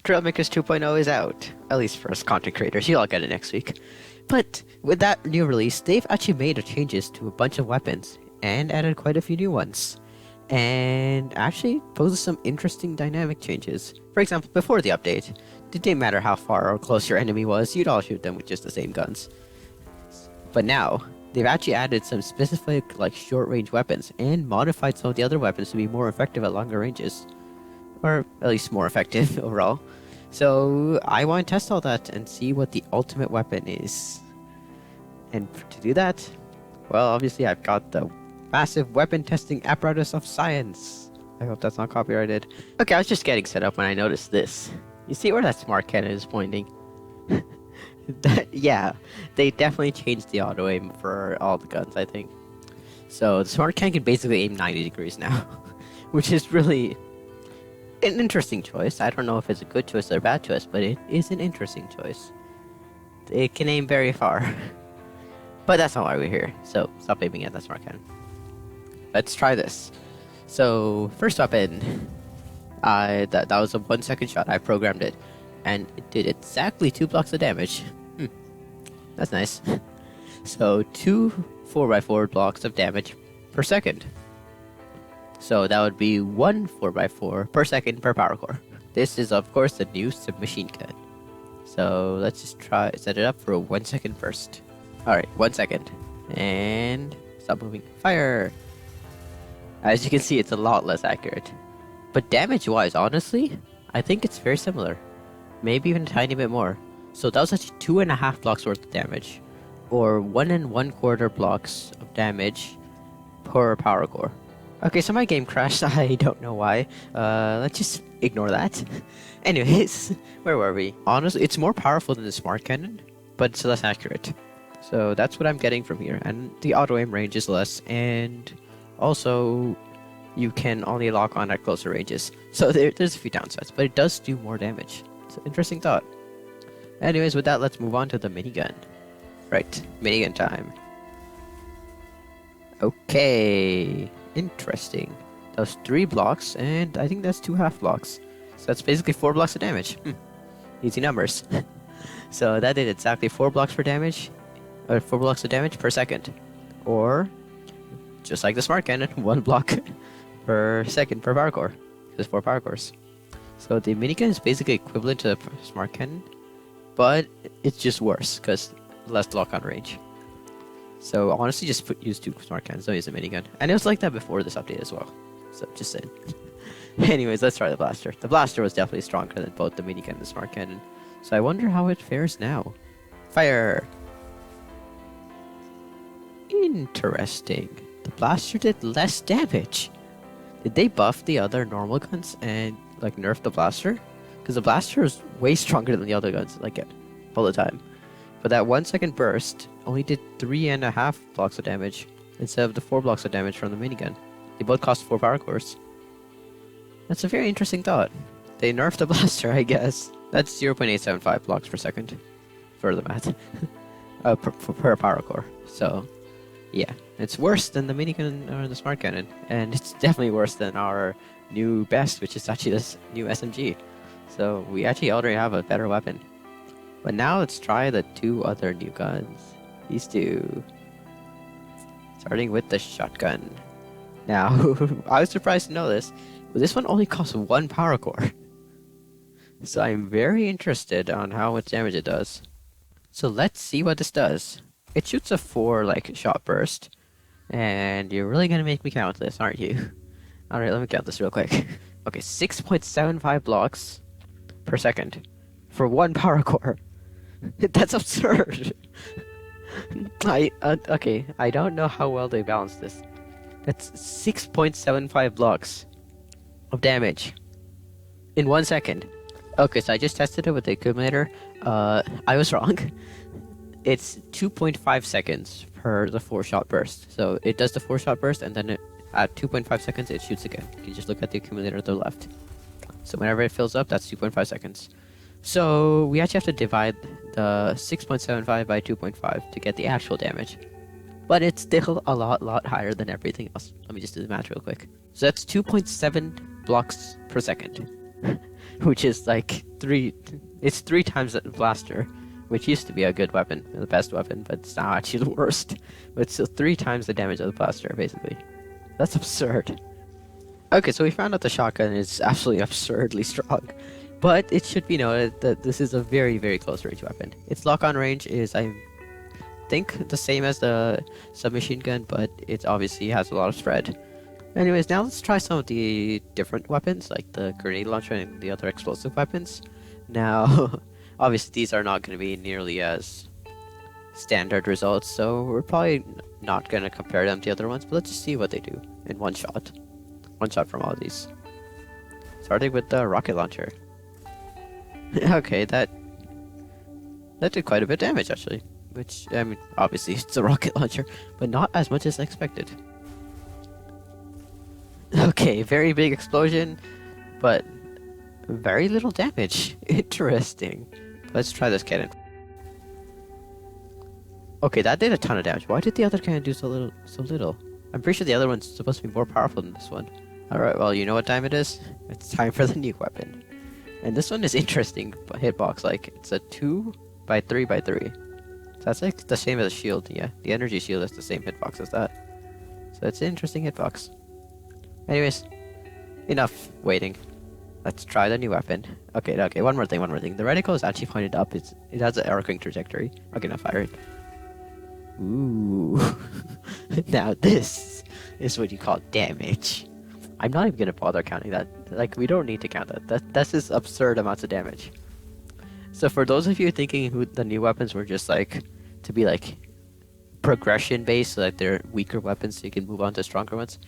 TRAILMAKERS 2.0 is out. At least for us content creators, you'll all get it next week. But with that new release, they've actually made changes to a bunch of weapons and added quite a few new ones. And actually poses some interesting dynamic changes. For example, before the update, it didn't matter how far or close your enemy was, you'd all shoot them with just the same guns. But now, they've actually added some specific like short-range weapons and modified some of the other weapons to be more effective at longer ranges. Or at least more effective overall. So I want to test all that and see what the ultimate weapon is. And to do that, well, obviously I've got the massive weapon testing apparatus of science. I hope that's not copyrighted. Okay, I was just getting set up when I noticed this. You see where that smart cannon is pointing? Yeah, they definitely changed the auto aim for all the guns, I think. So the smart cannon can basically aim 90 degrees now, which is really an interesting choice. I don't know if it's a good choice or a bad choice, but it is an interesting choice. It can aim very far. But that's not why we're here, so stop aiming at that smart cannon. Let's try this. So, first weapon, that was a 1 second shot. I programmed it, and it did exactly 2 blocks of damage. That's nice. So, 2 4x4 blocks of damage per second. So that would be 1 4x4 per second per power core. This is of course the new Submachine gun. So let's just try set it up for a 1 second burst. Alright, 1 second. And stop moving. Fire! As you can see, it's a lot less accurate. But damage wise, honestly, I think it's very similar. Maybe even a tiny bit more. So that was actually 2.5 blocks worth of damage. Or 1 1/4 blocks of damage per power core. Okay, so my game crashed. I don't know why. Let's just ignore that. Anyways, where were we? Honestly, it's more powerful than the smart cannon, but it's less accurate. So that's what I'm getting from here. And the auto aim range is less, and also you can only lock on at closer ranges. So there's a few downsides, but it does do more damage. It's an interesting thought. Anyways, with that, let's move on to the minigun. Right, minigun time. Okay. Interesting. That was 3 blocks, and I think that's 2 half blocks. So that's basically 4 blocks of damage. Easy numbers. So that did exactly 4 blocks per damage, or 4 blocks of damage per second. Or, just like the smart cannon, 1 block per second per power core. There's 4 power cores. So the minigun is basically equivalent to the smart cannon, but it's just worse, because less lock on range. So honestly, just use 2 smart cannons, don't use a minigun. And it was like that before this update as well. So just saying. Anyways, let's try the blaster. The blaster was definitely stronger than both the minigun and the smart cannon. So I wonder how it fares now. Fire! Interesting. The blaster did less damage. Did they buff the other normal guns and like nerf the blaster? Because the blaster is way stronger than the other guns, like all the time. But that 1 second burst only did 3.5 blocks of damage instead of the 4 blocks of damage from the minigun. They both cost 4 power cores. That's a very interesting thought. They nerfed the blaster, I guess. That's 0.875 blocks per second for the math. per power core. So, yeah. It's worse than the minigun or the smart cannon. And it's definitely worse than our new best, which is actually this new SMG. So, we actually already have a better weapon. But now let's try the 2 other new guns. These 2. Starting with the shotgun. Now, I was surprised to know this, but this one only costs 1 power core. So I'm very interested on how much damage it does. So let's see what this does. It shoots a 4 shot burst. And you're really gonna make me count this, aren't you? Alright, let me count this real quick. Okay, 6.75 blocks per second for 1 power core. That's absurd. Okay, I don't know how well they balanced this. That's 6.75 blocks of damage in 1 second. Okay, so I just tested it with the accumulator. I was wrong. It's 2.5 seconds per the 4 shot burst. So it does the 4 shot burst, and then at 2.5 seconds it shoots again. You can just look at the accumulator to the left. So whenever it fills up, that's 2.5 seconds. So we actually have to divide the 6.75 by 2.5 to get the actual damage. But it's still a lot higher than everything else. Let me just do the math real quick. So that's 2.7 blocks per second. which is like it's 3 times the blaster, which used to be a good weapon, the best weapon, but it's now actually the worst. But it's still 3 times the damage of the blaster, basically. That's absurd. Okay, so we found out the shotgun is absolutely absurdly strong. But it should be noted that this is a very, very close range weapon. Its lock-on range is, I think, the same as the submachine gun, but it obviously has a lot of spread. Anyways, now let's try some of the different weapons, like the grenade launcher and the other explosive weapons. Now, obviously these are not going to be nearly as standard results, so we're probably not going to compare them to the other ones, but let's just see what they do in one shot. One shot from all of these. Starting with the rocket launcher. Okay, that did quite a bit of damage, actually. Which, I mean, obviously it's a rocket launcher, but not as much as I expected. Okay, very big explosion, but very little damage. Interesting. Let's try this cannon. Okay, that did a ton of damage. Why did the other cannon do so little? I'm pretty sure the other one's supposed to be more powerful than this one. Alright, well, you know what time it is? It's time for the new weapon. And this one is interesting hitbox, like, it's a 2x3x3. So that's like the same as a shield, yeah. The energy shield is the same hitbox as that. So it's an interesting hitbox. Anyways, enough waiting. Let's try the new weapon. Okay, one more thing. The reticle is actually pointed up. It has an arcing trajectory. Okay, now fire it. Ooh. Now this is what you call damage. I'm not even gonna bother counting that. Like, we don't need to count that. That's just absurd amounts of damage. So for those of you thinking who the new weapons were just like to be like progression based, so that they're weaker weapons so you can move on to stronger ones.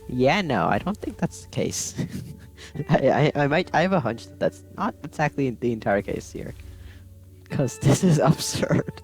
Yeah, no, I don't think that's the case. I have a hunch that that's not exactly the entire case here, because this is absurd.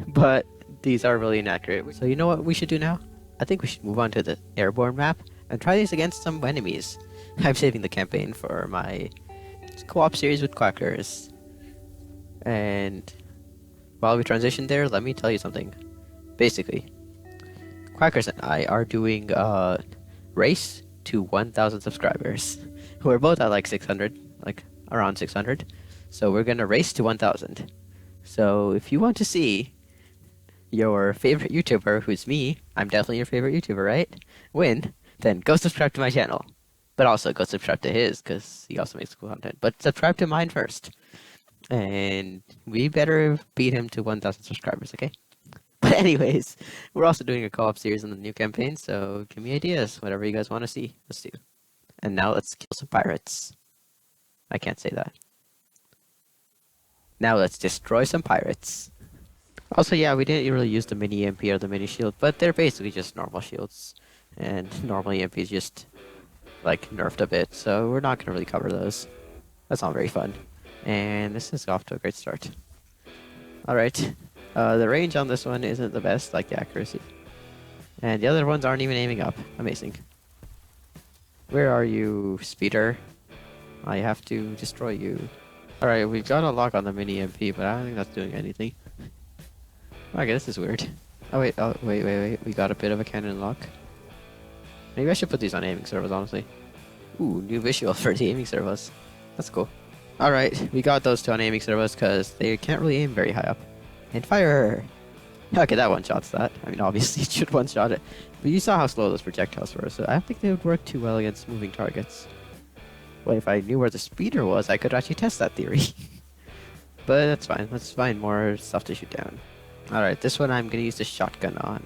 But these are really inaccurate. So you know what we should do now? I think we should move on to the airborne map and try these against some enemies. I'm saving the campaign for my co-op series with Quackers. And while we transition there, let me tell you something. Basically, Quackers and I are doing a race to 1,000 subscribers. We're both at like 600, like around 600. So we're gonna race to 1,000. So if you want to see your favorite YouTuber, who's me, I'm definitely your favorite YouTuber, right? Win, then go subscribe to my channel. But also go subscribe to his, because he also makes cool content. But subscribe to mine first. And we better beat him to 1,000 subscribers, okay? But anyways, we're also doing a co-op series in the new campaign, so give me ideas. Whatever you guys want to see, let's do. And now let's kill some pirates. I can't say that. Now let's destroy some pirates. Also, yeah, we didn't really use the mini EMP or the mini shield, but they're basically just normal shields. And normal EMP is just, like, nerfed a bit, so we're not going to really cover those. That's not very fun. And this is off to a great start. Alright, the range on this one isn't the best, like the accuracy. And the other ones aren't even aiming up. Amazing. Where are you, speeder? I have to destroy you. Alright, we got a lock on the mini EMP, but I don't think that's doing anything. Okay, this is weird. Oh wait, we got a bit of a cannon lock. Maybe I should put these on aiming servos, honestly. Ooh, new visual for the aiming servos. That's cool. Alright, we got those two on aiming servos because they can't really aim very high up. And fire! Okay, that one-shots that. I mean, obviously it should one-shot it. But you saw how slow those projectiles were, so I don't think they would work too well against moving targets. Well, if I knew where the speeder was, I could actually test that theory. But that's fine. Let's find more stuff to shoot down. Alright, this one I'm gonna use the shotgun on.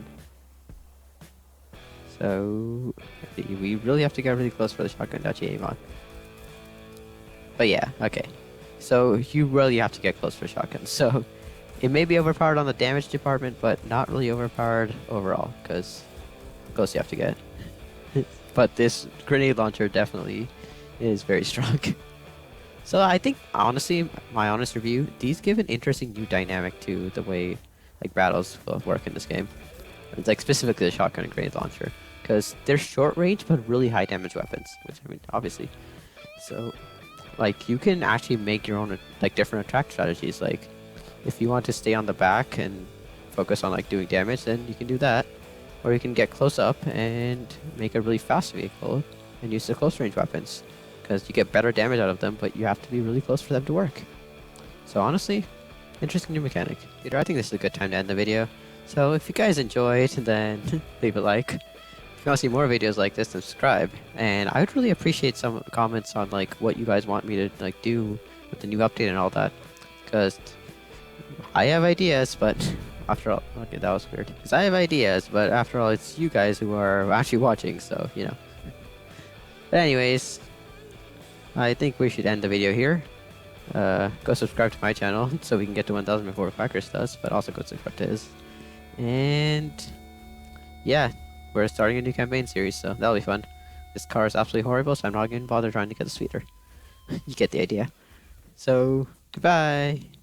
So we really have to get really close for the shotgun to actually aim on. But yeah, okay. So you really have to get close for shotguns. So it may be overpowered on the damage department, but not really overpowered overall, because close you have to get. But this grenade launcher definitely is very strong. So I think, honestly, my honest review, these give an interesting new dynamic to the way like battles will work in this game. It's like specifically the shotgun and grenade launcher, because they're short range but really high damage weapons, which I mean obviously. So like you can actually make your own like different attack strategies. Like if you want to stay on the back and focus on like doing damage, then you can do that, or you can get close up and make a really fast vehicle and use the close range weapons. because you get better damage out of them, but you have to be really close for them to work. So honestly, interesting new mechanic. Peter, I think this is a good time to end the video. So if you guys enjoyed, then leave a like. If you want to see more videos like this, then subscribe. And I would really appreciate some comments on like what you guys want me to like do with the new update and all that, because I have ideas, but after all, okay, that was weird. Because I have ideas, but after all, it's you guys who are actually watching, so you know. But anyways, I think we should end the video here. Go subscribe to my channel so we can get to 1,000 before Crackers does, but also go subscribe to his. And yeah, we're starting a new campaign series, so that'll be fun. This car is absolutely horrible, so I'm not going to bother trying to get a sweeter. You get the idea. So, goodbye!